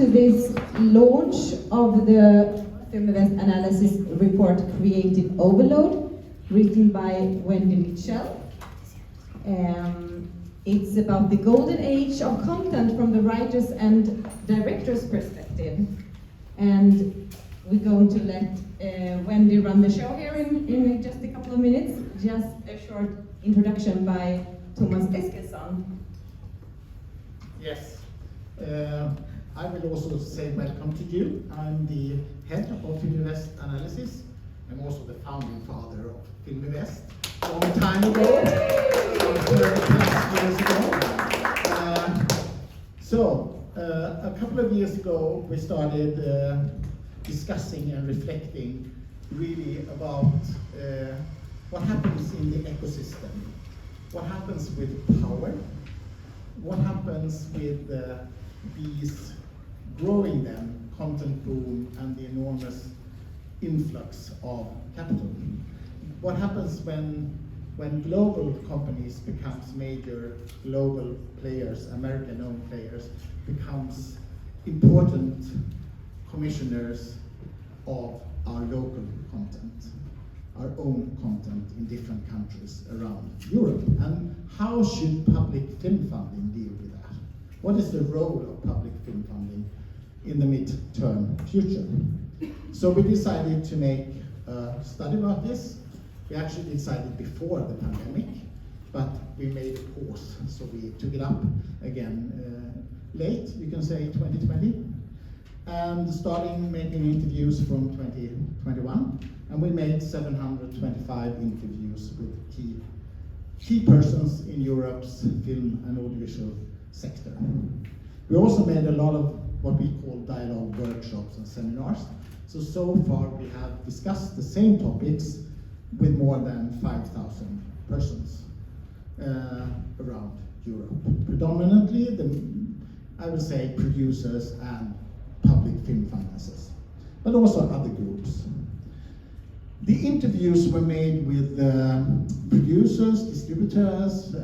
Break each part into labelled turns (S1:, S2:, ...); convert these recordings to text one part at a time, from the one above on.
S1: To this launch of the Film Väst analysis report Creative Overload, written by Wendy Mithcell. It's about the golden age of content from the writers and directors' perspective. And we're going to let Wendy run the show here in just a couple of minutes. Just a short introduction by Thomas Eskilsson.
S2: Yes. I will also say welcome to you. I'm the head of Film Väst analysis. I'm also the founding father of Film Väst. A long time ago, 30+ years ago. A couple of years ago, we started discussing and reflecting really about what happens in the ecosystem, what happens with power, what happens with these growing content boom and the enormous influx of capital. What happens when global companies becomes major global players, American-owned players, becomes important commissioners of our local content, our own content in different countries around Europe? And how should public film funding deal with that? What is the role of public film funding in the mid-term future? So we decided to make a study about this. We actually decided before the pandemic, but we made a pause, so we took it up again late, you can say 2020, and starting making interviews from 2021, and we made 725 interviews with key persons in Europe's film and audiovisual sector. We also made a lot of what we call dialogue workshops and seminars. So far we have discussed the same topics with more than 5,000 persons around Europe. Predominantly, I would say, producers and public film financiers, but also other groups. The interviews were made with producers, distributors,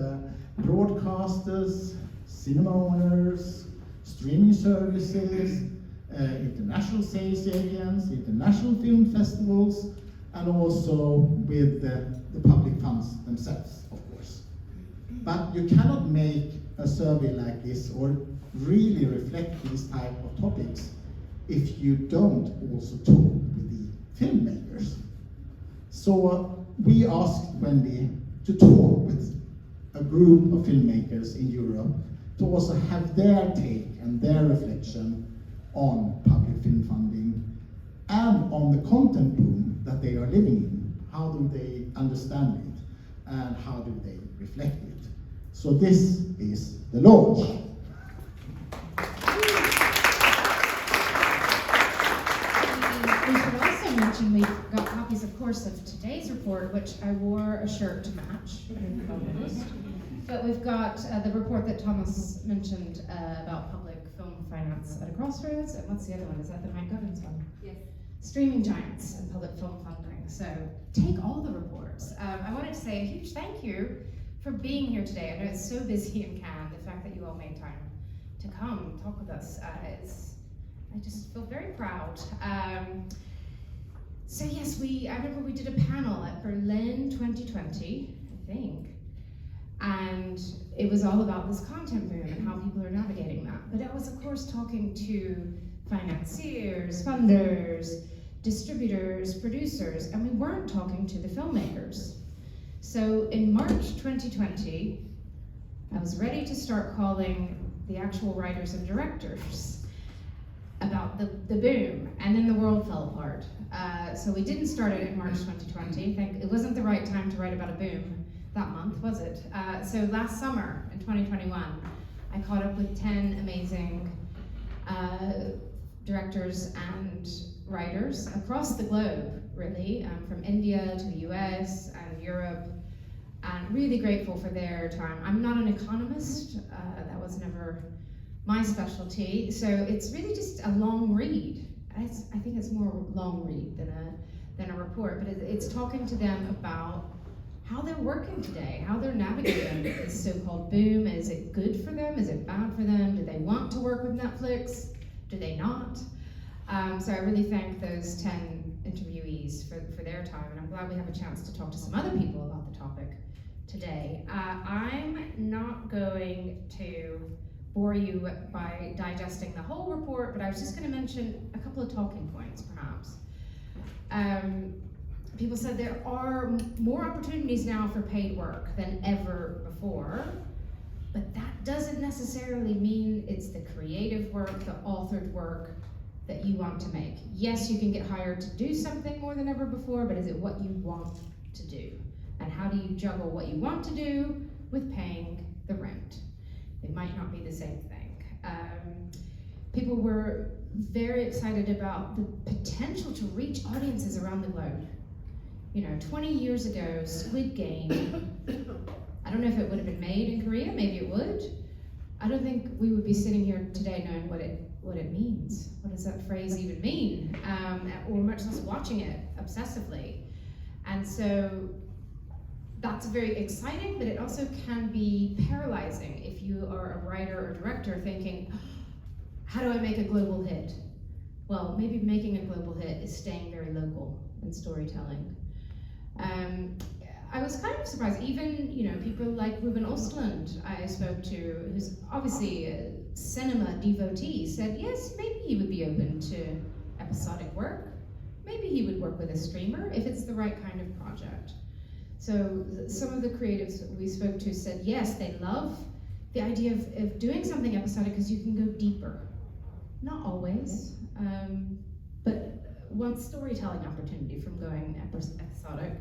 S2: broadcasters, cinema owners, streaming services, international sales agents, international film festivals, and also with the public funds themselves, of course. But you cannot make a survey like this or really reflect these type of topics if you don't also talk with the filmmakers. So we asked Wendy to talk with a group of filmmakers in Europe to also have their take and their reflection on public film funding and on the content boom that they are living in. How do they understand it and how do they reflect it? So this is the launch.
S3: We should also mention we've got copies, of course, of today's report, which I wore a shirt to match. But we've got the report that Thomas mentioned about public film finance at a crossroads, and what's the other one? Is that the Mike Govins one?
S1: Yes.
S3: Streaming giants and public film funding. So take all the reports. I wanted to say a huge thank you for being here today. I know it's so busy in Cannes, the fact that you all made time to come and talk with us. I just feel very proud. So yes, I remember we did a panel at Berlin 2020, I think. And it was all about this content boom and how people are navigating that. But I was, of course, talking to financiers, funders, distributors, producers, and we weren't talking to the filmmakers. So in March 2020, I was ready to start calling the actual writers and directors about the boom, and then the world fell apart. So we didn't start it in March 2020. It wasn't the right time to write about a boom that month, was it? So last summer, in 2021, I caught up with 10 amazing directors and writers across the globe, really, from India to the US and Europe, and really grateful for their time. I'm not an economist, that was never my specialty, so it's really just a long read. I think it's more long read than a report, but it's talking to them about how they're working today, how they're navigating this so-called boom. Is it good for them? Is it bad for them? Do they want to work with Netflix? Do they not? So I really thank those 10 interviewees for their time, and I'm glad we have a chance to talk to some other people about the topic today. I'm not going to bore you by digesting the whole report, but I was just going to mention a couple of talking points, perhaps. People said there are more opportunities now for paid work than ever before, but that doesn't necessarily mean it's the creative work, the authored work that you want to make. Yes, you can get hired to do something more than ever before, but is it what you want to do? And how do you juggle what you want to do with paying the rent? They might not be the same thing. People were very excited about the potential to reach audiences around the globe. 20 years ago, Squid Game, I don't know if it would have been made in Korea, maybe it would. I don't think we would be sitting here today knowing what it means. What does that phrase even mean? Or much less watching it obsessively. And so that's very exciting, but it also can be paralyzing if you are a writer or director thinking, how do I make a global hit? Well, maybe making a global hit is staying very local in storytelling. I was kind of surprised, even people like Ruben Östlund I spoke to, who's obviously a cinema devotee, said yes, maybe he would be open to episodic work. Maybe he would work with a streamer if it's the right kind of project. So some of the creatives we spoke to said yes, they love the idea of doing something episodic because you can go deeper. Not always, but one storytelling opportunity from going episodic.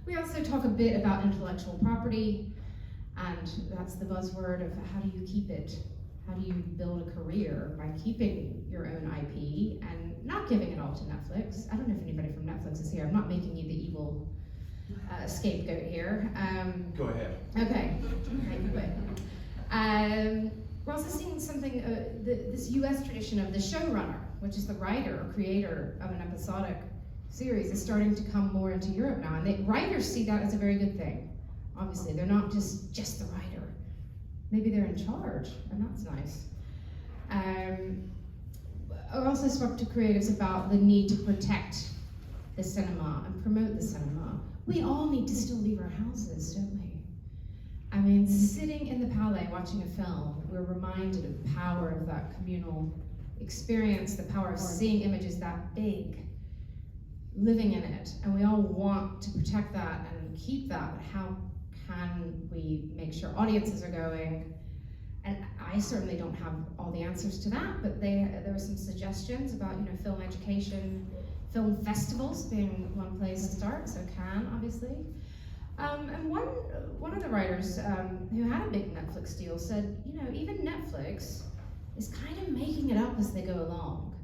S3: We also talk a bit about intellectual property, and that's the buzzword of how do you keep it? How do you build a career by keeping your own IP and not giving it all to Netflix? I don't know if anybody from Netflix is here. I'm not making you the evil scapegoat here.
S4: Go ahead.
S3: Okay, thank you, Whit. We're also seeing something, this US tradition of the showrunner, which is the writer or creator of an episodic series, is starting to come more into Europe now. And writers see that as a very good thing. Obviously, they're not just the writer. Maybe they're in charge, and that's nice. I also spoke to creatives about the need to protect the cinema and promote the cinema. We all need to still leave our houses, don't we? I mean, sitting in the Palais watching a film, we're reminded of the power of that communal experience, the power of seeing images that big, living in it, and we all want to protect that and keep that, but how can we make sure audiences are going? And I certainly don't have all the answers to that, but there were some suggestions about film education, film festivals being one place to start, so Cannes, obviously. And one of the writers who had a big Netflix deal said, even Netflix is kind of making it up as they go along.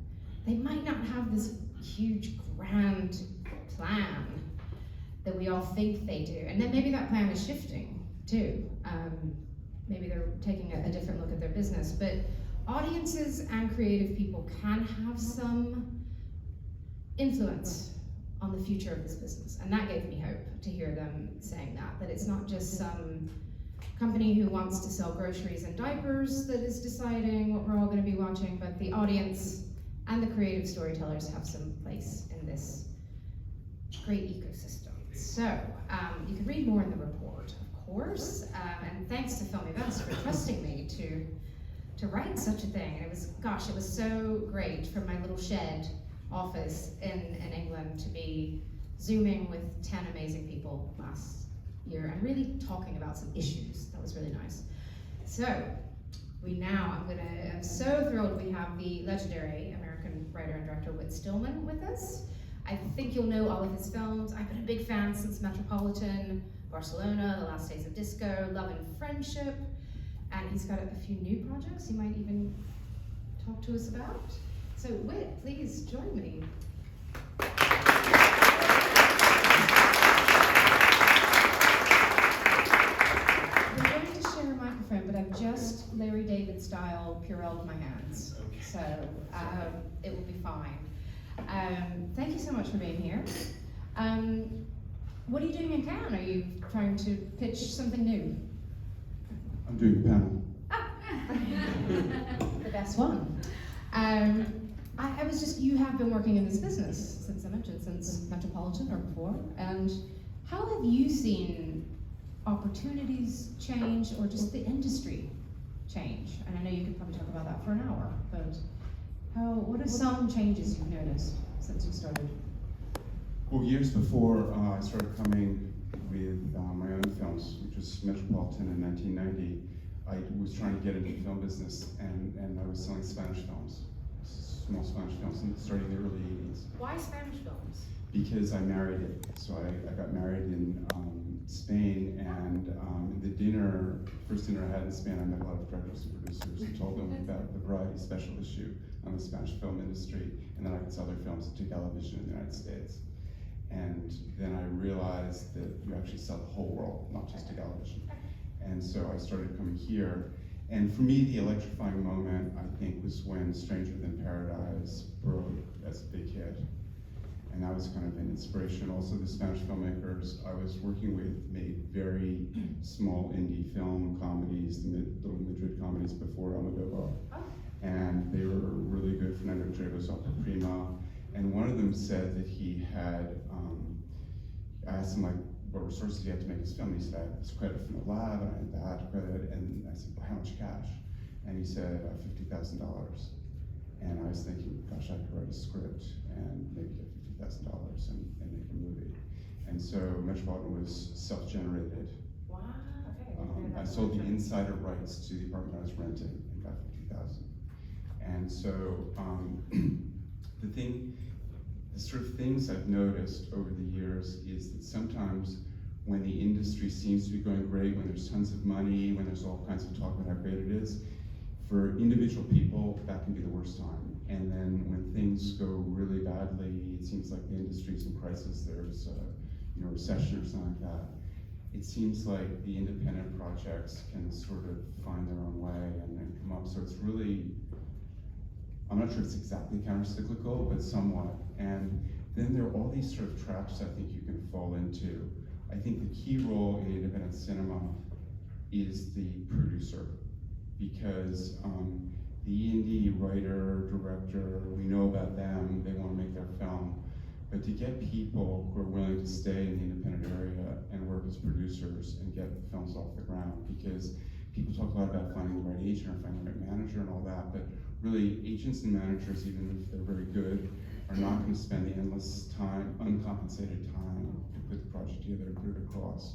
S3: They might not have this huge, grand plan that we all think they do. And then maybe that plan is shifting too. Maybe they're taking a different look at their business. But audiences and creative people can have some influence on the future of this business. And that gave me hope to hear them saying that it's not just some company who wants to sell groceries and diapers that is deciding what we're all going to be watching, but the audience and the creative storytellers have some place in this great ecosystem. So you can read more in the report, of course, and thanks to Film Väst for trusting me to write such a thing. And it was so great from my little shed office in England to be Zooming with 10 amazing people last year and really talking about some issues. That was really nice. So I'm so thrilled we have the legendary American writer and director Whit Stillman with us. I think you'll know all of his films. I've been a big fan since Metropolitan, Barcelona, The Last Days of Disco, Love and Friendship, and he's got a few new projects he might even talk to us about. So Whit, please join me. We're going to share a microphone, but I've just Larry David style Purelled my hands, so it will be fine. Thank you so much for being here. What are you doing in Cannes? Are you trying to pitch something new?
S4: I'm doing a panel.
S3: The best one. I was just, you have been working in this business, since I mentioned, since Metropolitan or before, and how have you seen opportunities change or just the industry change? And I know you could probably talk about that for an hour, but what are some changes you've noticed since you started?
S4: Well, years before I started coming with my own films, which was Metropolitan in 1990, I was trying to get into the film business, and I was selling Spanish films, small Spanish films, starting in the early 80s.
S3: Why Spanish films?
S4: Because I married it. So I got married in Spain, and the first dinner I had in Spain, I met a lot of directors and producers and told them about the Variety special issue on the Spanish film industry, and then I could sell their films to television in the United States. And then I realized that you actually sell the whole world, not just to television. And so I started coming here. And for me, the electrifying moment, I think, was when Stranger Than Paradise broke as a big hit. And that was kind of an inspiration. Also, the Spanish filmmakers I was working with made very small indie film comedies, the little Madrid comedies before Almodovar. And they were really good. Fernando Trego's Opera Prima. And one of them said that he had, I asked him, like, what resources he had to make his film. He said, I had this credit from the lab, and I had that credit, and I said, well, how much cash? And he said, $50,000. And I was thinking, gosh, I could write a script and maybe get $50,000 and make a movie. And so Metropolitan was self-generated.
S3: Wow, okay.
S4: I sold the insider rights to the apartment I was renting and got $50,000. And so the sort of things I've noticed over the years is that sometimes when the industry seems to be going great, when there's tons of money, when there's all kinds of talk about how great it is, for individual people, that can be the worst time. And then when things go really badly, it seems like the industry's in crisis, there's a recession or something like that. It seems like the independent projects can sort of find their own way and come up. So it's really, I'm not sure it's exactly counter-cyclical, but somewhat. And then there are all these sort of traps I think you can fall into. I think the key role in independent cinema is the producer, because the indie writer, director, we know about them, they want to make their film. But to get people who are willing to stay in the independent area and work as producers and get the films off the ground, because people talk a lot about finding the right agent or finding the right manager and all that, but really agents and managers, even if they're very good, are not going to spend the endless time, uncompensated time to put the project together and put it across.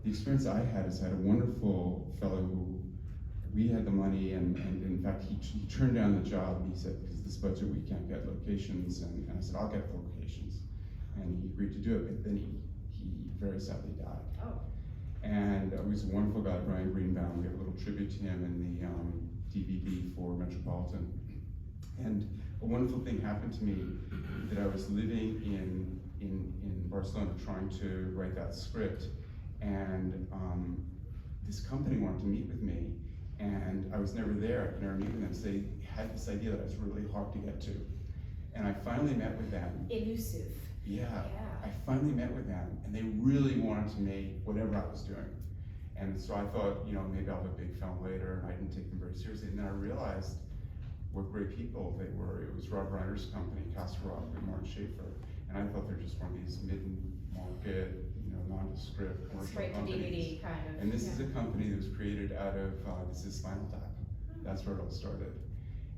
S4: The experience I had is I had a wonderful fellow who, we had the money, and in fact he turned down the job. He said, because this budget we can't get locations, and I said, I'll get the locations. And he agreed to do it, but then he very sadly died.
S3: Oh.
S4: And he was a wonderful guy, Brian Greenbaum. We have a little tribute to him in the DVD for Metropolitan. And a wonderful thing happened to me that I was living in Barcelona trying to write that script, and this company wanted to meet with me, and I was never there, I could never meet with them, so they had this idea that I was really hard to get to. And I finally met with them.
S3: Elusive.
S4: Yeah, I finally met with them, and they really wanted to make whatever I was doing. And so I thought, maybe I'll have a big film later, and I didn't take them very seriously. And then I realized what great people they were. It was Rob Reiner's company, Castle Rock, and Martin Schaefer. And I thought they're just one of these mid-market, nondescript commercial companies.
S3: DVD kind of.
S4: And this is a company that was created out of, this is Spinal Tap. That's where it all started.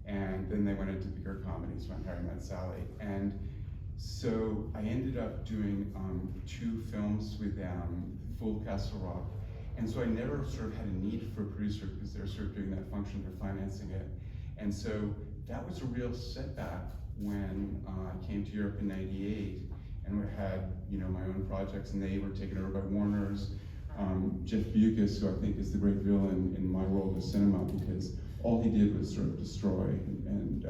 S4: And then they went into bigger comedies when Harry Met Sally. And so I ended up doing 2 films with them, full Castle Rock. And so I never sort of had a need for a producer because they're sort of doing that function, they're financing it. And so that was a real setback when I came to Europe in '98 and we had my own projects, and they were taken over by Warner's. Jeff Bucas, who I think is the great villain in my world of cinema, because all he did was sort of destroy. And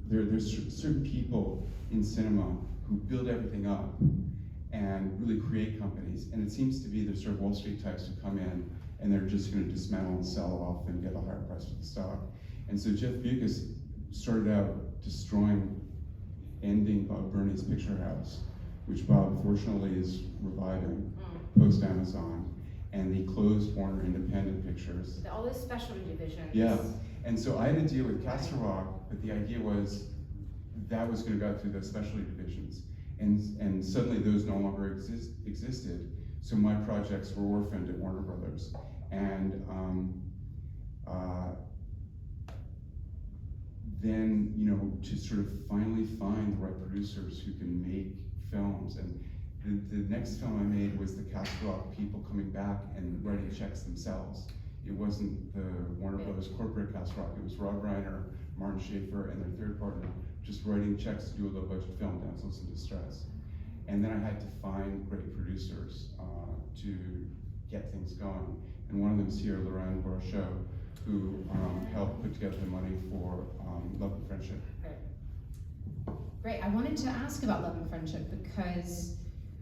S4: there's certain people in cinema who build everything up and really create companies. And it seems to be the sort of Wall Street types who come in and they're just going to dismantle and sell off and get a higher price for the stock. And so Jeff Bucas started out ending Bob Burney's Picture House, which Bob fortunately is reviving post-Amazon, and he closed Warner Independent Pictures.
S3: All those specialty divisions.
S4: Yeah, And so I had to deal with Castle Rock, but the idea was that was going to go through the specialty divisions. And suddenly those no longer existed. So my projects were orphaned at Warner Brothers. And then, you know, to sort of finally find the right producers who can make films. And the next film I made was the Castle Rock people coming back and writing checks themselves. It wasn't the Warner Brothers corporate Castle Rock, it was Rob Reiner, Martin Schaefer, and their third partner, just writing checks to do a low budget film, Damsels in Distress. And then I had to find great producers to get things going. And one of them is here, Lorraine Borchot, who helped put together the money for Love and Friendship.
S3: Great, I wanted to ask about Love and Friendship because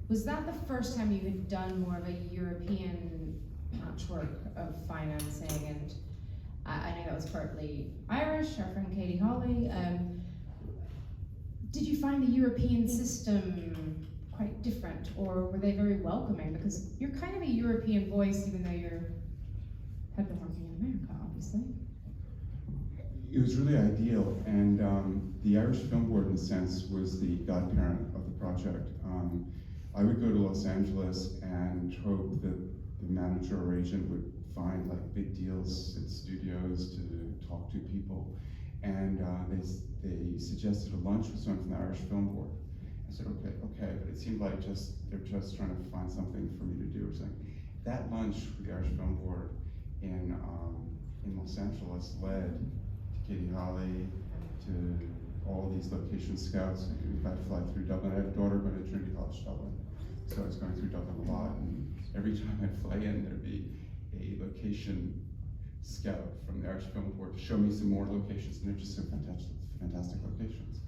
S3: was that the first time you had done more of a European patchwork of financing? And I know that was partly Irish, our friend Katie Hawley. Did you find the European system quite different, or were they very welcoming? Because you're kind of a European voice, even though you had been working in America, obviously.
S4: It was really ideal, and the Irish Film Board, in a sense, was the godparent of the project. I would go to Los Angeles and hope that the manager or agent would find like big deals at studios to talk to people, and they suggested a lunch with someone from the Irish Film Board. I said, okay, but it seemed like they're just trying to find something for me to do or something. That lunch with the Irish Film Board in Los Angeles led to Katie Hawley, to all these location scouts. We've had to fly through Dublin. I have a daughter going to Trinity College Dublin, so I was going through Dublin a lot, and every time I'd fly in, there'd be a location scout from the Irish Film Board to show me some more locations, and they're just so fantastic locations.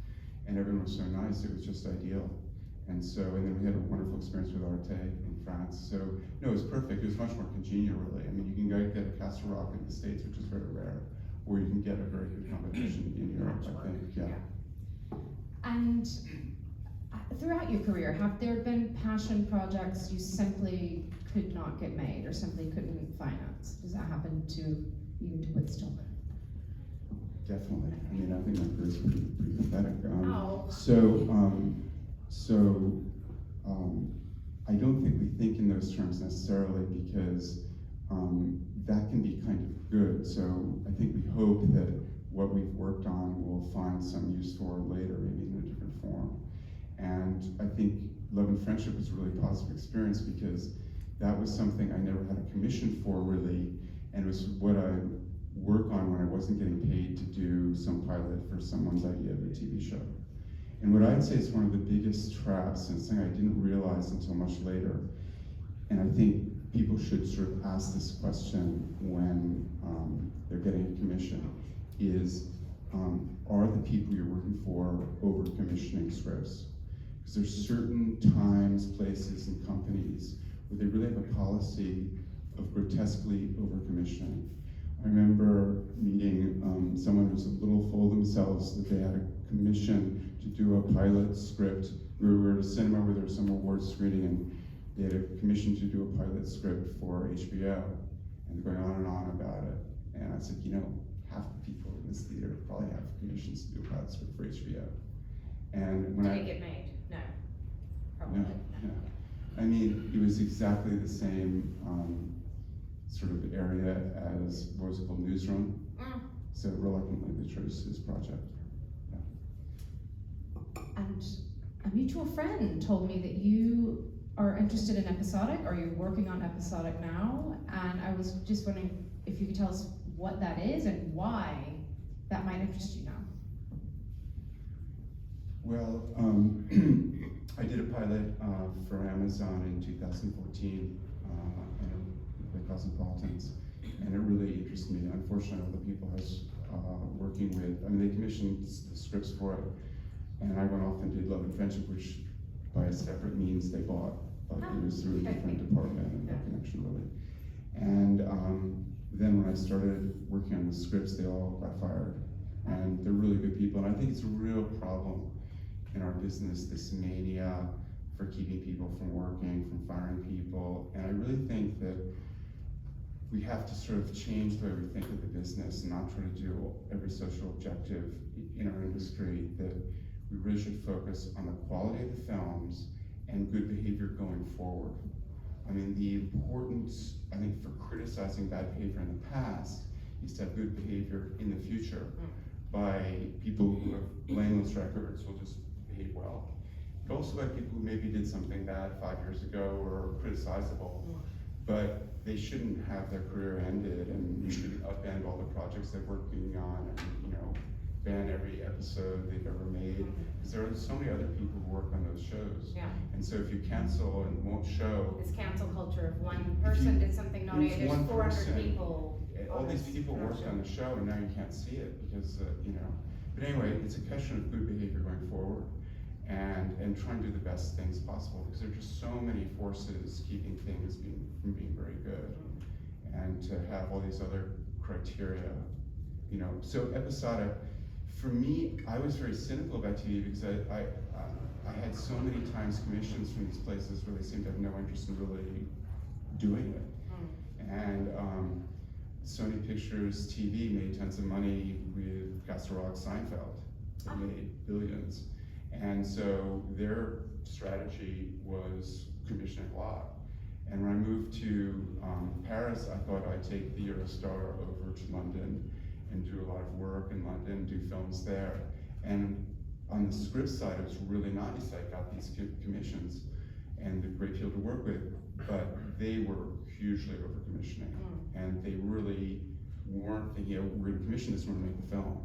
S4: And everyone was so nice, it was just ideal. And then we had a wonderful experience with Arte in France. So, no, it was perfect. It was much more congenial, really. I mean, you can go get a Castle Rock in the States, which is very rare, or you can get a very good competition in Europe, I think, yeah.
S3: And throughout your career, have there been passion projects you simply could not get made or simply couldn't finance? Does that happen to even to Whit still?
S4: Definitely. I mean, I think my career is pretty pathetic. I don't think we think in those terms necessarily because that can be kind of good. So I think we hope that what we've worked on will find some use for later, maybe in a different form. And I think Love and Friendship was a really positive experience because that was something I never had a commission for really, and it was what I work on when I wasn't getting paid to do some pilot for someone's idea of a TV show. And what I'd say is one of the biggest traps, and something I didn't realize until much later, and I think people should sort of ask this question when they're getting a commission, is are the people you're working for over-commissioning scripts? Because there's certain times, places, and companies where they really have a policy of grotesquely over-commissioning. I remember meeting someone who's a little full of themselves that they had a commission to do a pilot script. We were at a cinema where there was some awards screening and they had a commission to do a pilot script for HBO. And going on and on about it. And I said, you know, half the people in this theater probably have commissions to do a pilot script for HBO. And when
S3: Did it get made? No. Probably.
S4: No. I mean, it was exactly the same sort of area as Roseville Newsroom. So reluctantly they chose his project. Yeah.
S3: And a mutual friend told me that you are interested in episodic, or you're working on episodic now, and I was just wondering if you could tell us what that is and why that might interest you now.
S4: Well, I did a pilot for Amazon in 2014, the Cosmopolitans, and it really interested me. Unfortunately, all the people I was working with, I mean, they commissioned the scripts for it, and I went off and did Love and Friendship, which by a separate means they bought, but it was through a different department and no connection really. And then when I started working on the scripts, they all got fired, and they're really good people, and I think it's a real problem in our business, this mania for keeping people from working, from firing people, and I really think that we have to sort of change the way we think of the business and not try to do every social objective in our industry, that we really should focus on the quality of the films and good behavior going forward. I mean, the importance, I think, for criticizing bad behavior in the past is to have good behavior in the future by people who have blameless records will just behave well. But also by people who maybe did something bad 5 years ago or criticizable, but they shouldn't have their career ended, and we shouldn't upend all the projects they're working on, and ban every episode they've ever made, because there are so many other people who work on those shows.
S3: Yeah.
S4: And so if you cancel and won't show,
S3: This cancel culture of one person did something naughty,
S4: it's
S3: there's
S4: one
S3: 400
S4: person.
S3: people.
S4: all these people worked on the show, and now you can't see it because But anyway, it's a question of good behavior going forward, and trying to do the best things possible, because there are just so many forces keeping things from being very good, and to have all these other criteria, So episodic, for me, I was very cynical about TV because I had so many times commissions from these places where they seemed to have no interest in really doing it. And Sony Pictures TV made tons of money with Castle Rock Seinfeld. They made billions. And so their strategy was commissioning a lot. And when I moved to Paris, I thought I'd take the Eurostar over to London and do a lot of work in London, do films there. And on the script side, it was really nice. I got these commissions and a great people to work with, but they were hugely over-commissioning. And they really weren't thinking, we're gonna commission this, we're gonna make the film.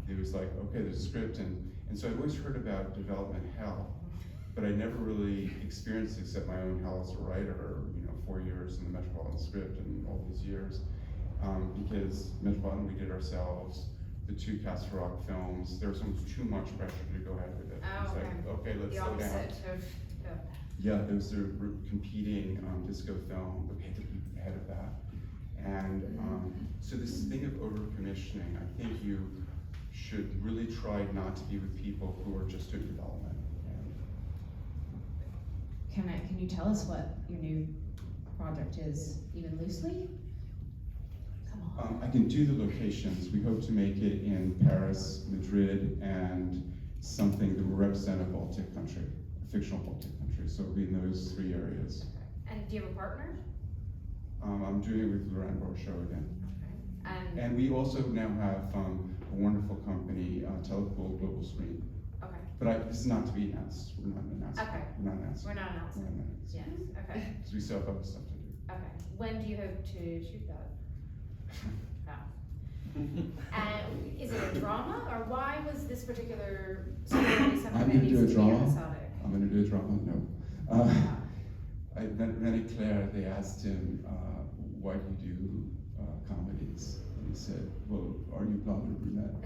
S4: It was like, okay, there's a script, and so I'd always heard about development hell, but I never really experienced it except my own hell as a writer, 4 years in the Metropolitan script and all these years. Because Metropolitan, we did ourselves, the 2 Castle Rock films, there was almost too much pressure to go ahead with it. It was like, okay, let's slow down. Yeah, there was a competing disco film, but we had to be ahead of that. And so this thing of over-commissioning, I think you should really try not to be with people who are just doing development.
S3: Can you tell us what your new project is, even loosely? Come on.
S4: I can do the locations. We hope to make it in Paris, Madrid, and something that will represent a Baltic country, a fictional Baltic country. So it'll be in those 3 areas.
S3: And do you have a partner?
S4: I'm doing it with Laurent Rochaud again.
S3: Okay.
S4: And we also now have a wonderful company, Telecool Global Screen.
S3: Okay.
S4: But this is not to be announced. We're not announcing.
S3: Okay.
S4: We're not announcing.
S3: We're not announcing.
S4: We're not announcing.
S3: Yes. Okay.
S4: Because we still have other stuff to do.
S3: Okay. When do you hope to shoot that? And is it a drama, or why was this particular story something that needs to be episodic?
S4: I'm going to do a drama. No. Then Claire, they asked him, why do you do comedies? And he said, well, are you blonde or brunette?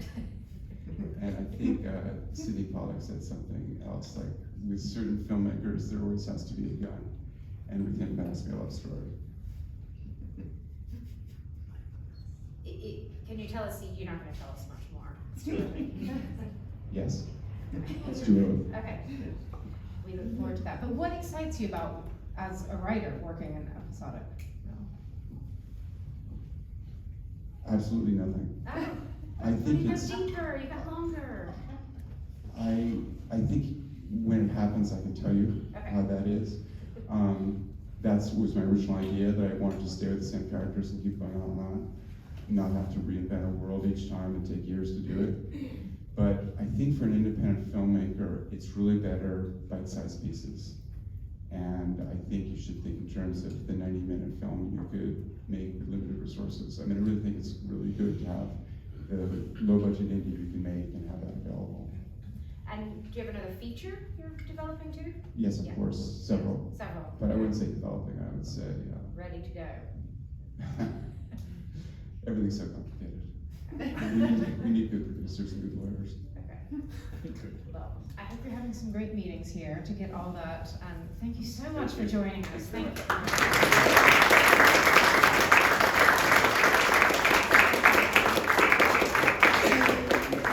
S4: And I think Sidney Pollack said something else, like, with certain filmmakers, there always has to be a gun. And with him, that has to be a love story.
S3: Can you tell us, you're not going to tell us much more.
S4: Yes. Let's do it.
S3: Okay. We look forward to that. But what excites you about, as a writer, working in episodic?
S4: Absolutely nothing.
S3: Oh.
S4: I think
S3: you
S4: it's.
S3: got deeper, you got longer.
S4: I think when it happens, I can tell you how that is. That was my original idea, that I wanted to stay with the same characters and keep going on and on, not have to reinvent a world each time and take years to do it. But I think for an independent filmmaker, it's really better bite-sized pieces. And I think you should think in terms of the 90-minute film you could make with limited resources. I mean, I really think it's really good to have the low-budget indie you can make and have that available.
S3: And do you have another feature you're developing too?
S4: Yes, of course, several.
S3: Several.
S4: But I wouldn't say developing, I would say,
S3: ready to go.
S4: everything's so complicated. We need good producers and good lawyers.
S3: Okay. Well, I hope you're having some great meetings here to get all that. And thank you so much for joining us. Thank you.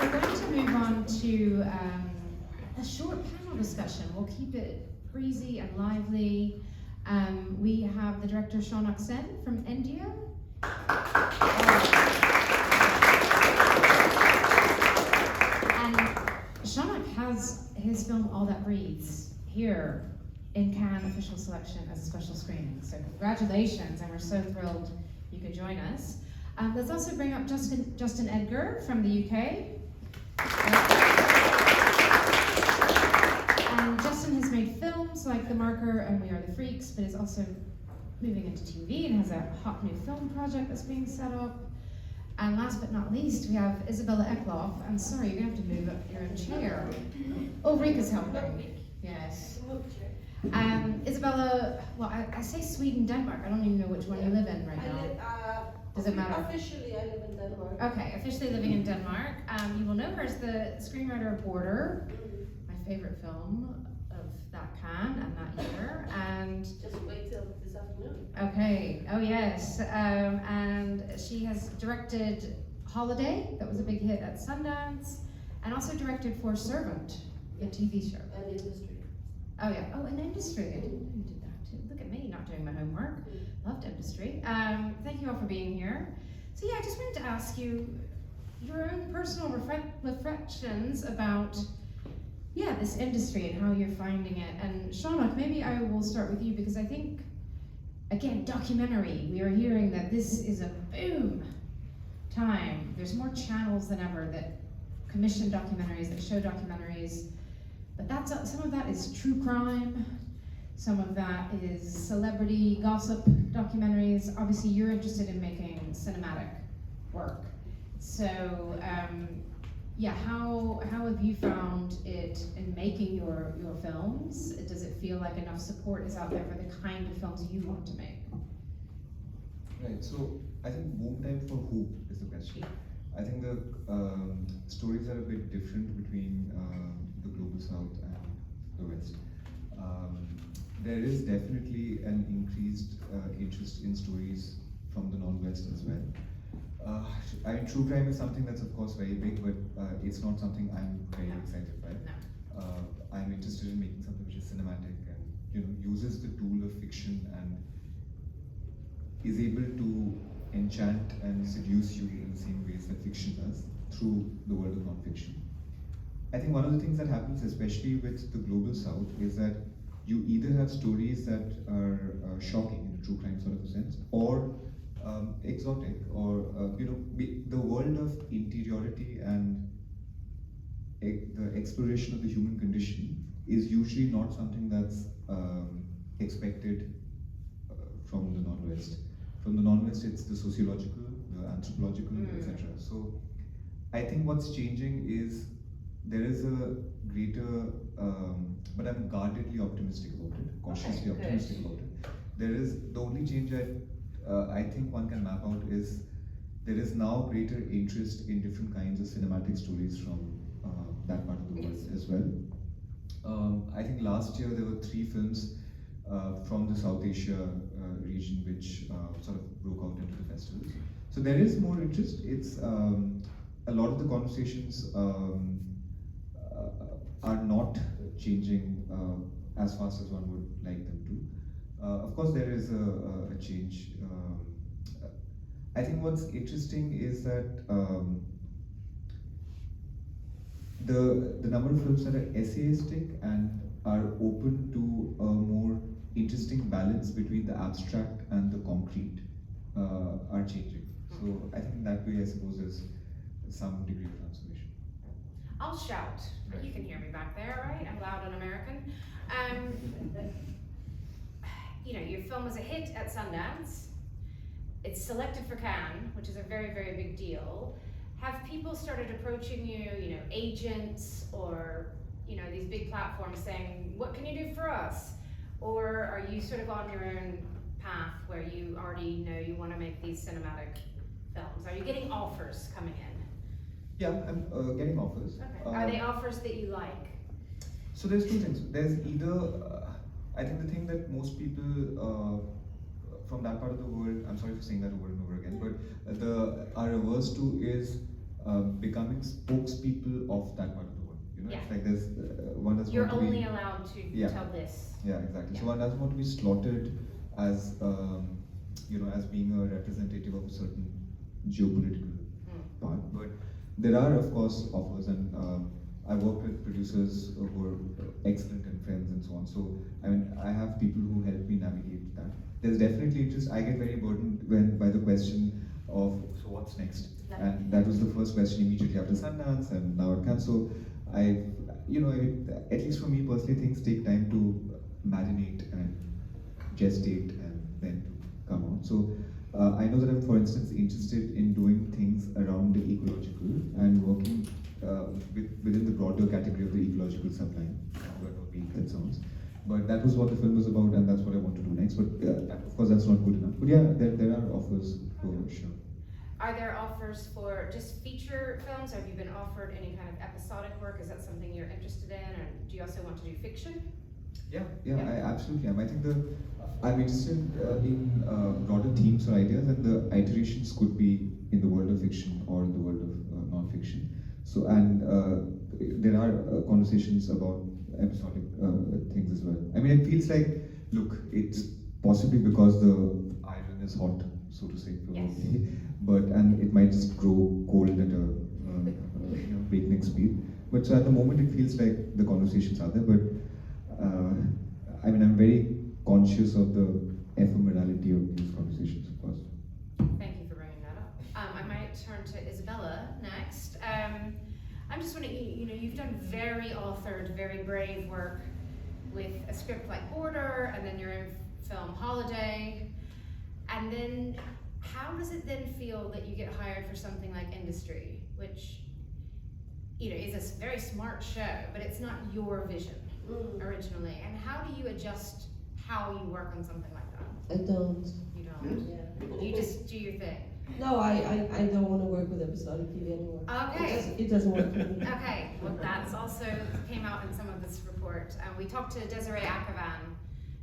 S3: We're going to move on to a short panel discussion. We'll keep it breezy and lively. We have the director Shaunak from India, And Shaunak has his film All That Breathes here in Cannes official selection as a special screening. So congratulations, and we're so thrilled you could join us. Let's also bring up Justin Edgar from the UK. And Justin has made films like The Marker and We Are the Freaks, but is also moving into TV and has a hot new film project that's being set up. And last but not least, we have Isabella Ekloff. I'm sorry, you're gonna have to move up your own chair. Oh, Rika's helping. Yes. Isabella, well, I say Sweden, Denmark. I don't even know which one you live in right now. Does it matter?
S5: Officially, I live in Denmark.
S3: Okay, officially living in Denmark. You will know her as the screenwriter of Border, my favorite film of that Cannes and that year. And
S5: Just wait till this afternoon.
S3: okay, oh yes, and she has directed Holiday, that was a big hit at Sundance, and also directed For Servant, the TV show.
S5: And industry.
S3: Oh yeah, oh, and Industry, I didn't know you did that too. Look at me, not doing my homework. Loved Industry. Thank you all for being here. So yeah, I just wanted to ask you your own personal reflections about, yeah, this industry and how you're finding it. And Shaunak, maybe I will start with you because I think, again, documentary, we are hearing that this is a boom time. There's more channels than ever that commission documentaries, that show documentaries, but that's some of that is true crime, some of that is celebrity gossip documentaries. Obviously, you're interested in making cinematic work. So, yeah, how have you found it in making your films? Does it feel like enough support is out there for the kind of films you want to make?
S6: Right, so I think boom time for who is the question. I think the stories are a bit different between the global south and the west. There is definitely an increased interest in stories from the non-west as well. I mean, true crime is something that's of course very big, but it's not something I'm very excited by.
S3: No.
S6: I'm interested in making something which is cinematic and uses the tool of fiction and is able to enchant and seduce you in the same ways that fiction does through the world of non-fiction. I think one of the things that happens, especially with the global south, is that you either have stories that are shocking in a true crime sort of a sense, or exotic, or the world of interiority and the exploration of the human condition is usually not something that's expected from the non-West. From the non-West, it's the sociological, the anthropological, etc. So I think what's changing is there is a greater, but I'm guardedly optimistic about it, cautiously optimistic about it. There is, the only change I think one can map out is there is now greater interest in different kinds of cinematic stories from that part of the world as well. I think last year there were 3 films from the South Asia region which sort of broke out into the festivals. So there is more interest. It's a lot of the conversations are not changing as fast as one would like them to. Of course, there is a change. I think what's interesting is that the number of films that are essayistic and are open to a more interesting balance between the abstract and the concrete are changing. So I think that way, I suppose, there's some degree of transformation.
S3: I'll shout.
S6: Right.
S3: You can hear me back there, right? I'm loud and American. Your film was a hit at Sundance. It's selected for Cannes, which is a very, very big deal. Have people started approaching you, agents or, these big platforms saying, what can you do for us? Or are you sort of on your own path where you already know you want to make these cinematic films? Are you getting offers coming in?
S6: Yeah, I'm getting offers.
S3: Okay. Are they offers that you like?
S6: So there's 2 things. There's either, I think the thing that most people from that part of the world, I'm sorry for saying that over and over again, but are averse to is becoming spokespeople of that part of the world.
S3: Yeah.
S6: It's like there's one doesn't
S3: You're
S6: want to
S3: only
S6: be,
S3: allowed to
S6: Yeah.
S3: tell this.
S6: Yeah, exactly.
S3: Yeah.
S6: So one doesn't want to be slaughtered as as being a representative of a certain geopolitical part. But there are, of course, offers, and I work with producers who are excellent and friends and so on. So I have people who help me navigate that. There's definitely interest. I get very burdened by the question of, so what's next? And that was the first question immediately after Sundance, and now at Cannes. So at least for me personally, things take time to marinate and gestate and then to come out. So I know that I'm, for instance, interested in doing things around the ecological and working within the broader category of the ecological subline, whatever weak that sounds. But that was what the film was about, and that's what I want to do next. But of course, that's not good enough. But yeah, there are offers for sure.
S3: Are there offers for just feature films? Have you been offered any kind of episodic work? Is that something you're interested in, or do you also want to do fiction?
S6: Yeah, I absolutely am. I think I'm interested in broader themes or ideas, and the iterations could be in the world of fiction or in the world of non-fiction. So, and there are conversations about episodic things as well. I mean, it feels like, look, it's possibly because the iron is hot, so to say, probably. Yes. And it might just grow cold at a breakneck speed. But so at the moment, it feels like the conversations are there. But I'm very conscious of the ephemerality of these conversations, of course.
S3: Thank you for bringing that up. I might turn to Isabella next. I'm just wondering, you've done very authored, very brave work with a script like Border, and then your own film Holiday, and then how does it then feel that you get hired for something like Industry, which is a very smart show, but it's not your vision originally, and how do you adjust how you work on something like that?
S7: I don't.
S3: You don't? Yeah. You just do your thing?
S7: No, I don't want to work with episodic TV anymore.
S3: Okay.
S7: It doesn't work for me.
S3: Okay, well that's also came out in some of this report. We talked to Desiree Akavan,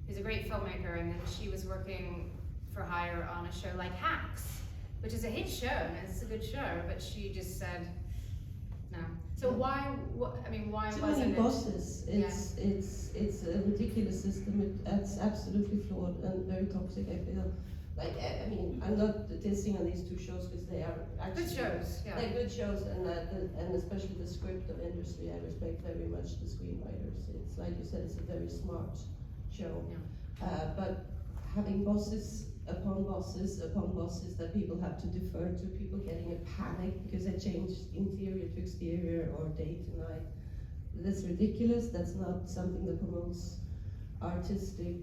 S3: who's a great filmmaker, and then she was working for hire on a show like Hacks, which is a hit show, and it's a good show, but she just said, no. So why
S7: Too
S3: wasn't
S7: many
S3: it?
S7: bosses. It's a ridiculous system. It's absolutely flawed and very toxic, I feel. I'm not dissing on these two shows because they are actually
S3: Good shows, yeah.
S7: They're good shows, and especially the script of Industry, I respect very much the screenwriters. It's like you said, it's a very smart show.
S3: Yeah.
S7: But having bosses upon bosses upon bosses that people have to defer to, people getting a panic because they changed interior to exterior or day to night. That's ridiculous. That's not something that promotes artistic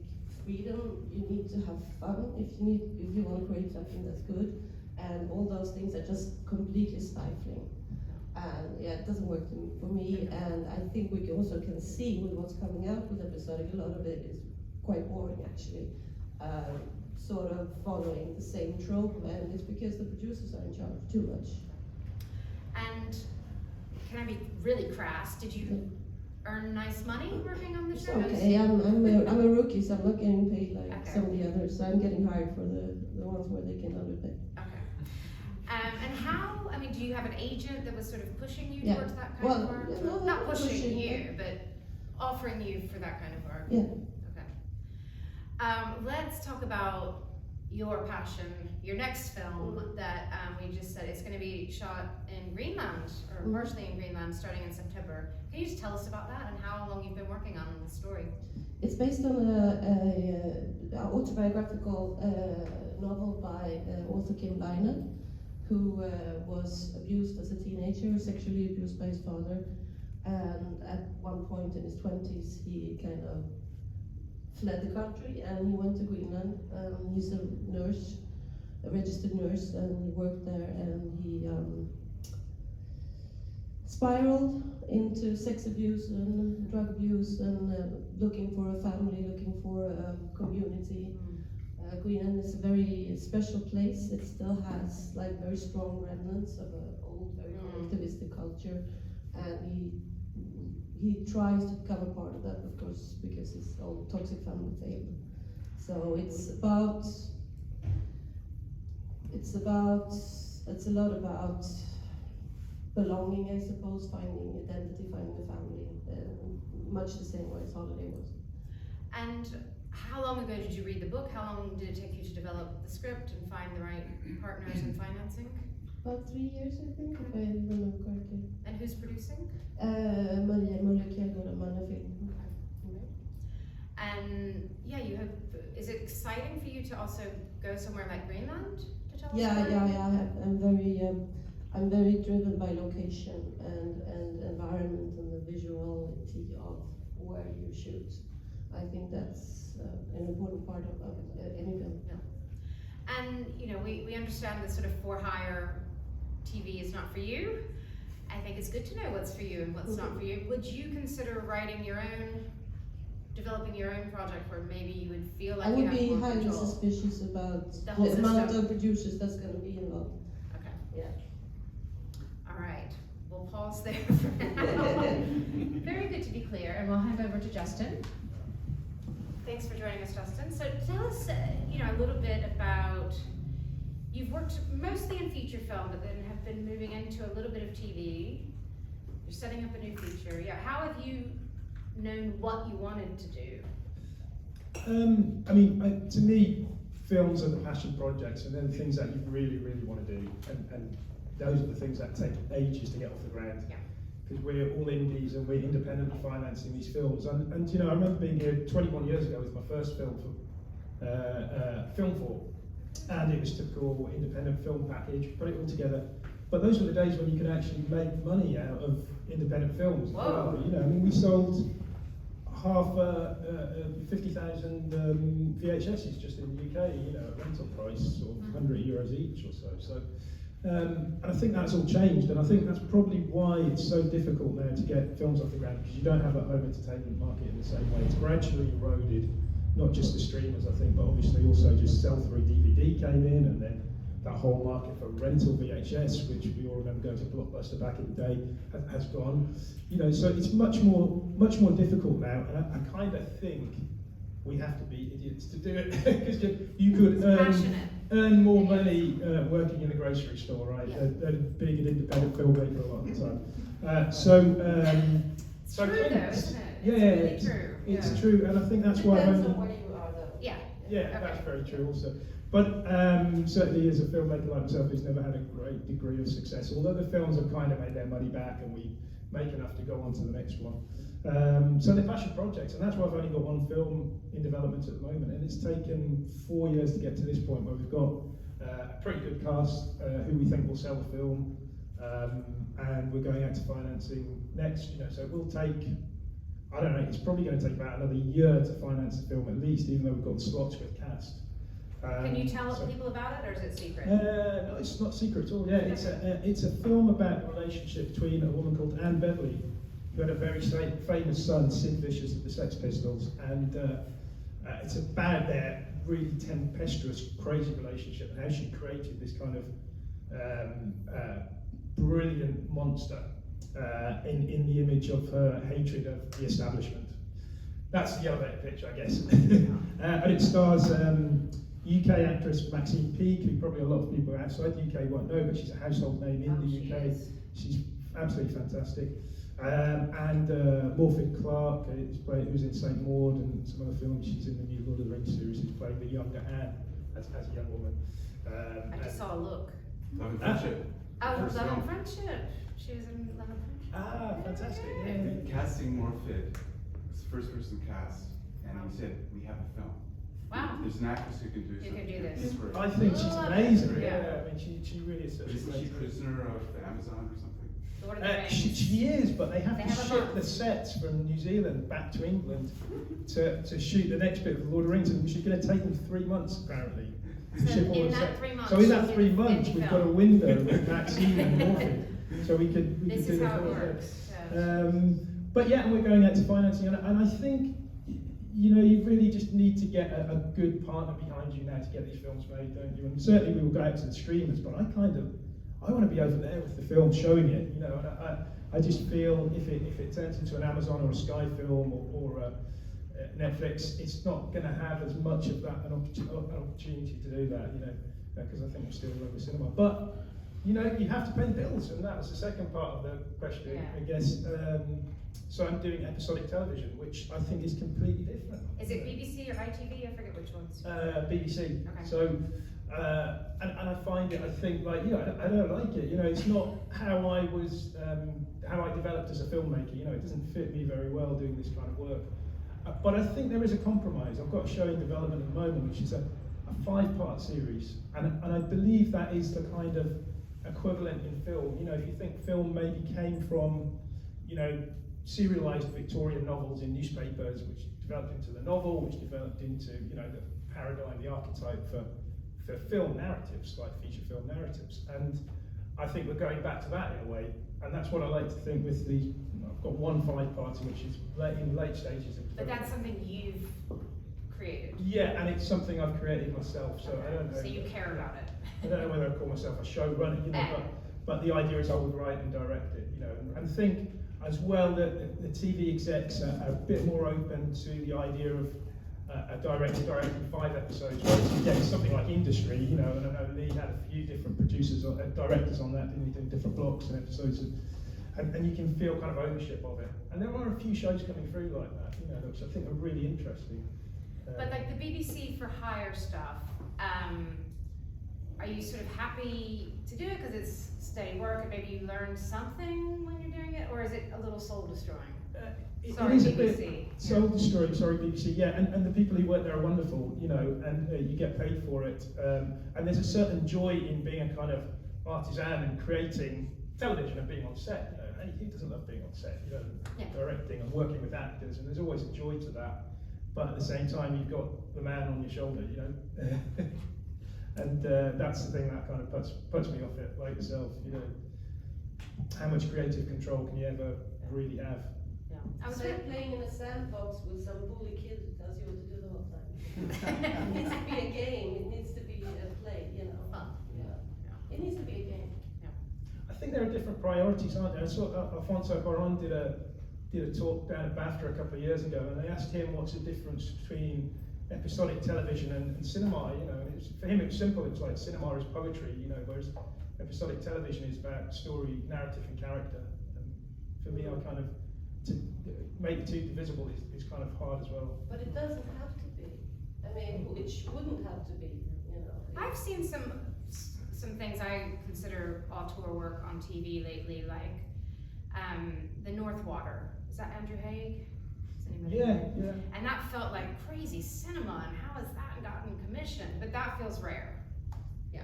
S7: freedom. You need to have fun if you want to create something that's good, and all those things are just completely stifling. And it doesn't work for me. And I think we also can see with what's coming out with Episodic, a lot of it is quite boring actually. Sort of following the same trope, and it's because the producers are in charge too much.
S3: And can I be really crass? Did you earn nice money working on the
S7: It's
S3: show?
S7: okay, I'm a rookie, so I'm not getting paid like
S3: Okay.
S7: some of the others, so I'm getting hired for the ones where they can underpay.
S3: Okay. And how, do you have an agent that was sort of pushing you
S7: Yeah.
S3: towards that kind of work?
S7: No,
S3: Not pushing
S7: pushing,
S3: you,
S7: yeah.
S3: but offering you for that kind of work?
S7: Yeah.
S3: Let's talk about your passion, your next film that we just said it's going to be shot in Greenland, or partially in Greenland, starting in September. Can you just tell us about that and how long you've been working on the story?
S7: It's based on a autobiographical novel by author Kim Leine, who was abused as a teenager, sexually abused by his father, and at one point in his 20s he kind of fled the country and he went to Greenland. He's a nurse, a registered nurse, and he worked there, and he spiraled into sex abuse and drug abuse, and looking for a family, looking for a community. Greenland is a very special place. It still has very strong remnants of an old, very collectivistic culture, and he tries to become a part of that, of course, because his old toxic family failed. So it's a lot about belonging, I suppose, finding identity, finding a family, much the same way as Holiday was.
S3: And how long ago did you read the book? How long did it take you to develop the script and find the right partners and financing?
S7: About 3 years, I think, if I remember correctly.
S3: And who's producing?
S7: Maria Mulekegor and Manafil.
S3: And yeah, you have. Is it exciting for you to also go somewhere like Greenland to tell a
S7: Yeah,
S3: story?
S7: I'm very driven by location and environment and the visuality of where you shoot. I think that's an important part of any film.
S3: Yeah. And you know, we understand that sort of for hire TV is not for you. I think it's good to know what's for you and what's not for you. Would you consider writing your own, developing your own project where maybe you would feel like
S7: I
S3: you
S7: would
S3: have
S7: be
S3: more
S7: highly
S3: control?
S7: suspicious about
S3: The
S7: the
S3: whole
S7: amount
S3: system.
S7: of producers that's going to be involved.
S3: Okay.
S7: Yeah.
S3: All right. We'll pause there for now. Very good to be clear, and we'll hand over to Justin. Thanks for joining us, Justin. So tell us, a little bit about. You've worked mostly in feature film, but then have been moving into a little bit of TV. You're setting up a new feature. Yeah. How have you known what you wanted to do?
S8: To me, films are the passion projects, and they're the things that you really, really want to do, and those are the things that take ages to get off the ground.
S3: Yeah.
S8: Because we're all indies and we're independently financing these films. And I remember being here 21 years ago with my first film for Film for, and it was typical independent film package, put it all together. But those were the days when you could actually make money out of independent films.
S3: Whoa.
S8: We sold half 50,000 VHSs just in the UK, at rental price, sort of €100 each or so. And I think that's all changed, and I think that's probably why it's so difficult now to get films off the ground, because you don't have that home entertainment market in the same way. It's gradually eroded, not just the streamers, I think, but obviously also just sell-through DVD came in, and then that whole market for rental VHS, which we all remember going to Blockbuster back in the day, has gone. So it's much more difficult now, and I kind of think we have to be idiots to do it, because you could earn more money working in a grocery store, right, than being an independent filmmaker a lot of the time.
S3: It's true though, isn't it?
S8: Yeah,
S3: It's really true.
S8: It's true, and I think that's why.
S7: Depends on where you are, though.
S3: Yeah.
S8: Yeah,
S3: Okay.
S8: that's very true also. But certainly as a filmmaker like myself who's never had a great degree of success, although the films have kind of made their money back and we make enough to go on to the next one. So they're passion projects, and that's why I've only got one film in development at the moment, and it's taken 4 years to get to this point where we've got a pretty good cast who we think will sell the film, and we're going out to financing next, so it will take, I don't know, it's probably going to take about another year to finance the film at least, even though we've got slots with cast.
S3: Can you tell people about it, or is it secret?
S8: No, it's not secret at all. Yeah, it's a film about the relationship between a woman called Anne Beverley, who had a very famous son, Sid Vicious of the Sex Pistols, and it's about their really tempestuous, crazy relationship and how she created this kind of brilliant monster in the image of her hatred of the establishment. That's the elevator pitch, I guess. And it stars UK actress Maxine Peake, who probably a lot of people outside the UK won't know, but she's a household name in the UK. She's absolutely fantastic. And Morfydd Clark, who's in St Maud and some other films. She's in the new Lord of the Rings series, who's playing the younger Anne as a young woman.
S3: I just saw a look.
S4: Love and Friendship.
S3: Oh,
S4: First
S3: Love
S4: film.
S3: and Friendship. She was in Love and Friendship.
S8: Ah, fantastic.
S4: And casting Morfydd, it's the first person cast, and he said, we have a film.
S3: Wow.
S4: There's an actress who can do
S3: Who
S4: something.
S3: can do this.
S4: It's great.
S8: I think she's
S3: Love it.
S8: amazing.
S3: Yeah.
S8: Yeah, I mean, she really is such
S4: But
S8: a
S4: isn't she
S8: great.
S4: prisoner of the Amazon or something?
S3: Lord of the Rings.
S8: She is, but they have
S3: They
S8: to
S3: have a
S8: ship
S3: month.
S8: the sets from New Zealand back to England to shoot the next bit of Lord of the Rings, which is going to take them 3 months apparently. To
S3: So
S8: ship all
S3: in
S8: the
S3: that
S8: sets.
S3: 3 months,
S8: So in that
S3: you
S8: 3
S3: can
S8: months,
S3: maybe
S8: we've got a
S3: film.
S8: window with Maxine and Morfydd, so we could
S3: This
S8: do
S3: is
S8: the
S3: how it
S8: whole
S3: works.
S8: thing.
S3: So.
S8: But yeah, and we're going out to financing, and I think you really just need to get a good partner behind you now to get these films made, don't you? And certainly we will go out to the streamers, but I want to be over there with the film showing it, And I just feel if it turns into an Amazon or a Sky film or Netflix, it's not going to have as much of that an opportunity to do that, because I think we're still in the cinema. But you have to pay the bills, and that was the second part of the question,
S3: Yeah.
S8: I guess. So I'm doing episodic television, which I think is completely different.
S3: Is it BBC or ITV? I forget which ones.
S8: BBC.
S3: Okay.
S8: So, and I find it, I think, like, I don't like it. It's not how I was, how I developed as a filmmaker. It doesn't fit me very well doing this kind of work. But I think there is a compromise. I've got a show in development at the moment, which is a 5-part series, and I believe that is the kind of equivalent in film. If you think film maybe came from, serialized Victorian novels in newspapers, which developed into the novel, which developed into, the paradigm, the archetype for film narratives, like feature film narratives. And I think we're going back to that in a way, and that's what I like to think with the, I've got one 5-parter which is in late stages of
S3: But that's something you've created.
S8: Yeah, and it's something I've created myself, so I don't know.
S3: So you care about it.
S8: I don't know whether I'd call myself a showrunner, but the idea is I would write and direct it, and think as well that the TV execs are a bit more open to the idea of a director directing 5 episodes. Whereas you get something like Industry, and I know Lee had a few different producers or directors on that, didn't he, doing different blocks and episodes, and you can feel kind of ownership of it. And there are a few shows coming through like that, which I think are really interesting.
S3: But like the BBC for hire stuff, are you sort of happy to do it because it's steady work and maybe you learn something when you're doing it, or is it a little soul destroying? Sorry,
S8: it is
S3: BBC.
S8: a bit soul destroying, sorry BBC, yeah, and the people who work there are wonderful, and you get paid for it. And there's a certain joy in being a kind of artisan and creating television and being on set. Who doesn't love being on set? Directing and working with actors, and there's always a joy to that. But at the same time, you've got the man on your shoulder, and that's the thing that kind of puts me off it, like yourself, How much creative control can you ever really have?
S3: I was
S5: like playing in a sandbox with some bully kid who tells you what to do the whole time. It needs to be a game. It needs to be a play.
S3: Fun.
S5: It needs to be a game.
S8: I think there are different priorities, aren't there? I saw Alfonso Cuarón did a talk down at BAFTA a couple of years ago, and they asked him what's the difference between episodic television and cinema. For him it was simple. It was like cinema is poetry, whereas episodic television is about story, narrative, and character. And for me, I kind of to make the two divisible is kind of hard as well.
S5: But it doesn't have to be. I mean, it wouldn't have to be.
S3: I've seen some things I consider auteur work on TV lately, like The North Water. Is that Andrew Haig?
S8: Yeah.
S3: And that felt like crazy cinema, and how has that gotten commissioned? But that feels rare. Yeah.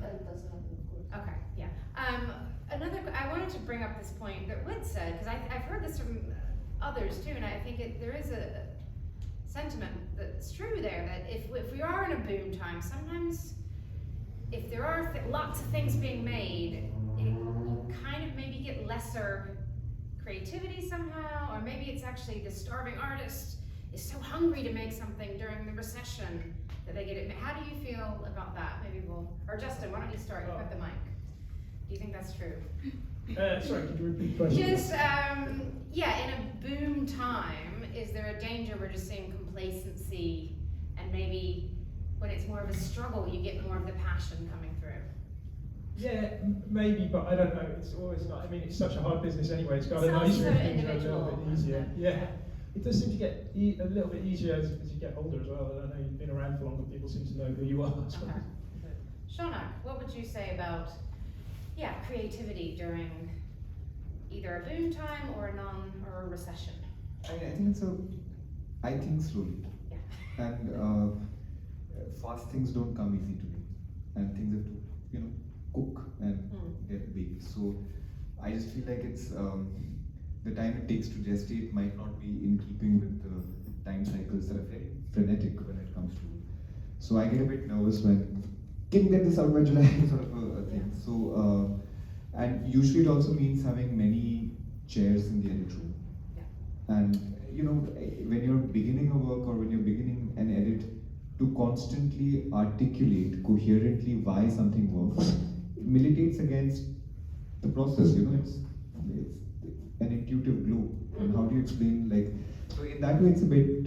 S5: That doesn't happen, of course.
S3: Okay, yeah. I wanted to bring up this point that Whit said, because I've heard this from others too, and I think there is a sentiment that's true there, that if we are in a boom time, sometimes if there are lots of things being made, you kind of maybe get lesser creativity somehow, or maybe it's actually the starving artist is so hungry to make something during the recession that they get it. How do you feel about that? Maybe or Justin, why don't you start? You have the mic. Do you think that's true?
S8: Sorry, could you repeat the question?
S3: Just, in a boom time, is there a danger we're just seeing complacency, and maybe when it's more of a struggle, you get more of the passion coming through?
S8: Yeah, maybe, but I don't know. It's always not. I mean, it's such a hard business anyway. It's got a nice
S3: sort of
S8: things are a little bit easier.
S3: individual.
S8: Yeah, it does seem to get a little bit easier as you get older as well. I don't know. You've been around for longer. People seem to know who you are.
S3: Okay. Shaunak, what would you say about creativity during either a boom time or a recession?
S6: I think slowly.
S3: Yeah.
S6: And fast things don't come easy to me, and things have to cook and get baked. So I just feel like it's the time it takes to gestate might not be in keeping with the time cycles that are very frenetic when it comes to it. So I get a bit nervous when can get this out by July sort of a thing. So and usually it also means having many chairs in the edit room.
S3: Yeah.
S6: And when you're beginning a work or when you're beginning an edit, to constantly articulate coherently why something works, it militates against the process. It's an intuitive glow. And how do you explain, so in that way it's a bit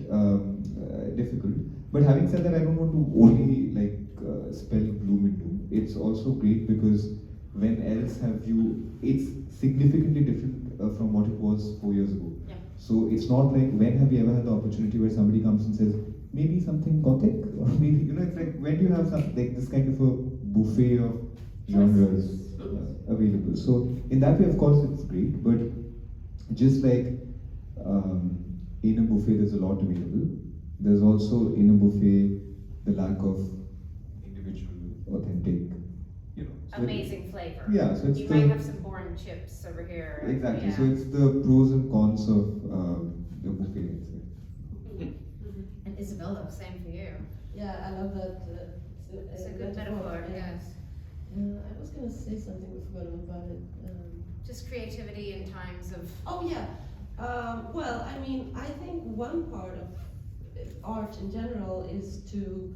S6: difficult. But having said that, I don't want to only spell gloom into. It's also great because when else have you, it's significantly different from what it was 4 years ago.
S3: Yeah.
S6: So it's not like, when have you ever had the opportunity where somebody comes and says, maybe something gothic, or maybe, you know, it's like, when do you have something, like this kind of a buffet of genres available? So in that way, of course, it's great, but just like in a buffet, there's a lot available. There's also in a buffet the lack of individual, authentic, you know. So
S3: Amazing flavor.
S6: Yeah, so it's
S3: you
S6: the,
S3: might have some boring chips over here.
S6: exactly.
S3: Yeah.
S6: So it's the pros and cons of the buffet. I'd say.
S3: And Isabella, same for you.
S7: Yeah, I love that.
S3: It's a good metaphor, yes.
S7: I was going to say something, we forgot about it.
S3: Just creativity in times of.
S7: Oh yeah. Well, I mean, I think one part of art in general is to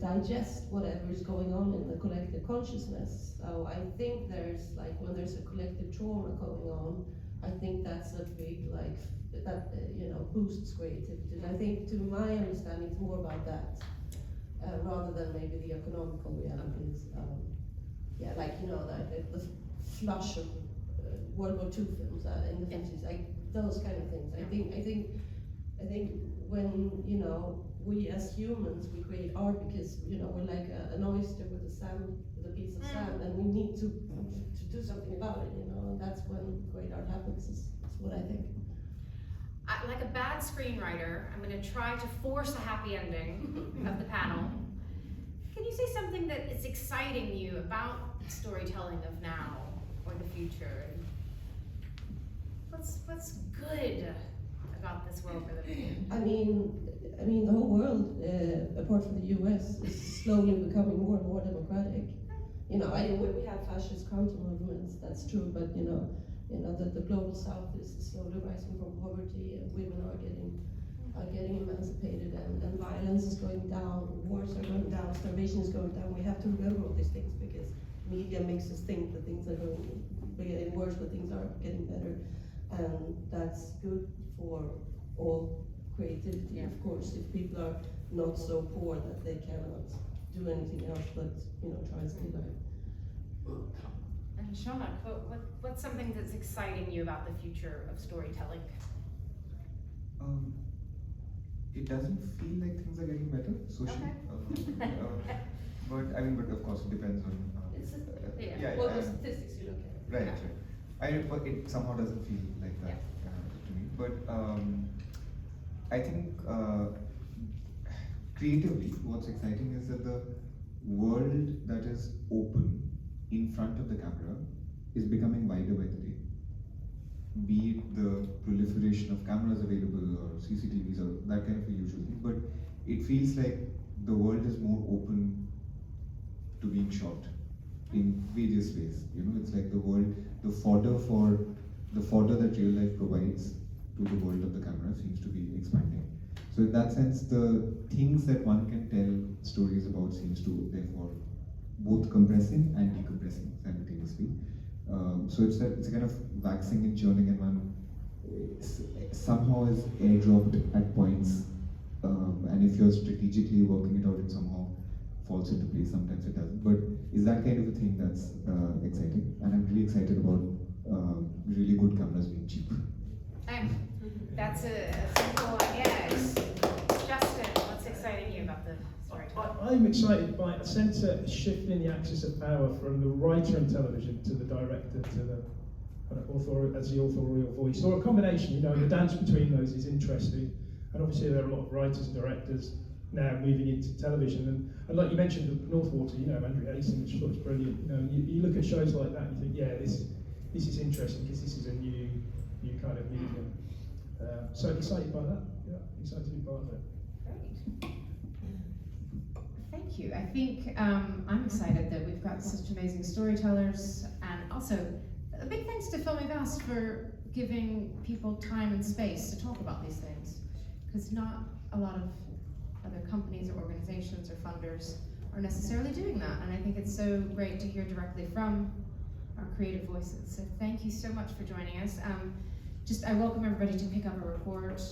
S7: digest whatever is going on in the collective consciousness. So I think there's like, when there's a collective trauma going on, I think that's a big like that you know, boosts creativity. And I think, to my understanding, it's more about that rather than maybe the economical realities. Yeah, like, you know, the flush of World War II films in the 50s, like those kind of things. I think when, you know, we as humans, we create art because, you know, we're like an oyster with a piece of sand, and we need to do something about it, you know, and that's when great art happens, is what I think.
S3: Like a bad screenwriter, I'm going to try to force a happy ending of the panel. Can you say something that is exciting you about storytelling of now or the future? What's good about this world we're living in?
S7: I mean, the whole world, apart from the US, is slowly becoming more and more democratic. You know, we have fascist counter movements, that's true, but you know that the global south is slowly rising from poverty, and women are getting emancipated, and violence is going down, wars are going down, starvation is going down. We have to remember all these things because media makes us think that things are getting worse, but things are getting better, and that's good for all creativity, of course, if people are not so poor that they cannot do anything else but, you know, try and stay alive.
S3: And Shaunak, what's something that's exciting you about the future of storytelling?
S6: It doesn't feel like things are getting better socially.
S3: Okay.
S6: But of course it depends on.
S7: What the statistics you look at.
S6: Right. But it somehow doesn't feel like that to me. But I think creatively, what's exciting is that the world that is open in front of the camera is becoming wider by the day. Be it the proliferation of cameras available or CCTVs or that kind of a usual thing, but it feels like the world is more open to being shot in various ways. You know, it's like the world, the fodder that real life provides to the world of the camera seems to be expanding. So in that sense, the things that one can tell stories about seems to therefore both compressing and decompressing simultaneously. So it's a kind of waxing and churning, and one somehow is airdropped at points, and if you're strategically working it out, it somehow falls into place. Sometimes it doesn't. But is that kind of a thing that's exciting, and I'm really excited about really good cameras being cheap.
S3: That's a simple yes. Justin, what's exciting you about the storytelling?
S8: I'm excited by a sense of shift in the axis of power from the writer in television to the director to the authorial voice, or a combination. You know, the dance between those is interesting, and obviously there are a lot of writers and directors now moving into television. And like you mentioned, the Northwater, you know, Andrew Hastings, which looks brilliant. You know, you look at shows like that and you think, yeah, this is interesting because this is a new kind of medium. So excited by that. Yeah, excited to be part of it.
S3: Great. Thank you. I think I'm excited that we've got such amazing storytellers, and also a big thanks to Filming Väst for giving people time and space to talk about these things, because not a lot of other companies or organizations or funders are necessarily doing that, and I think it's so great to hear directly from our creative voices. So thank you so much for joining us. I welcome everybody to pick up a report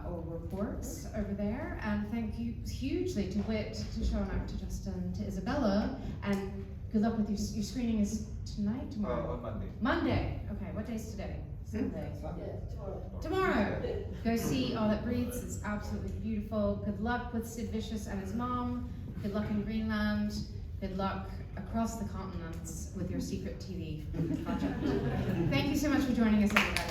S3: or reports over there, and thank you hugely to Whit, to Shaunak, to Justin, to Isabella, and Good luck with your screening is tonight, tomorrow?
S6: On Monday.
S3: Monday. Okay, what day is today? Sunday.
S5: Yeah, tomorrow.
S3: Tomorrow. Go see All That Breathes. It's absolutely beautiful. Good luck with Sid Vicious and his mom. Good luck in Greenland. Good luck across the continents with your secret TV project. Thank you so much for joining us, everybody.